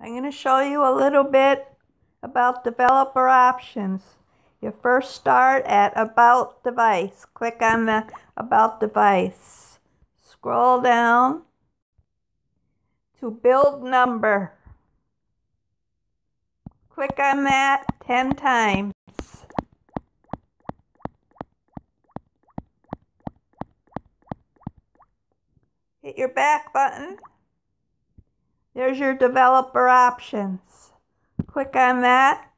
I'm going to show you a little bit about developer options. You first start at About Device. Click on the About Device. Scroll down to Build Number. Click on that 10 times. Hit your back button. There's your developer options. Click on that,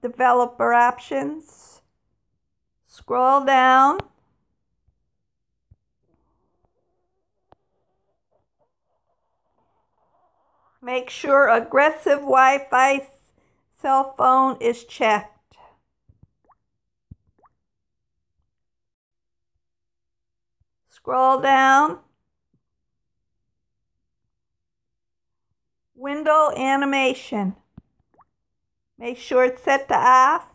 developer options. Scroll down. Make sure aggressive Wi-Fi cell phone is checked. Scroll down. Window animation. Make sure it's set to off.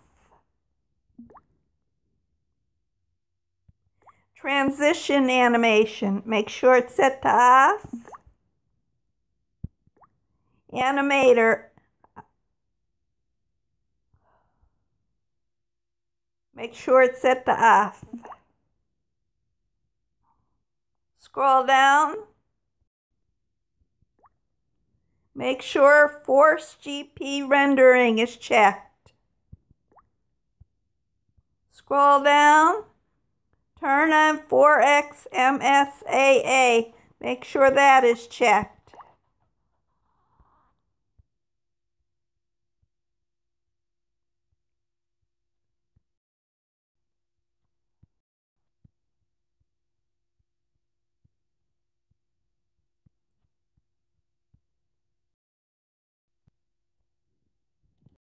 Transition animation. Make sure it's set to off. Animator. Make sure it's set to off. Scroll down. Make sure Force GP rendering is checked. Scroll down. Turn on 4x MSAA. Make sure that is checked.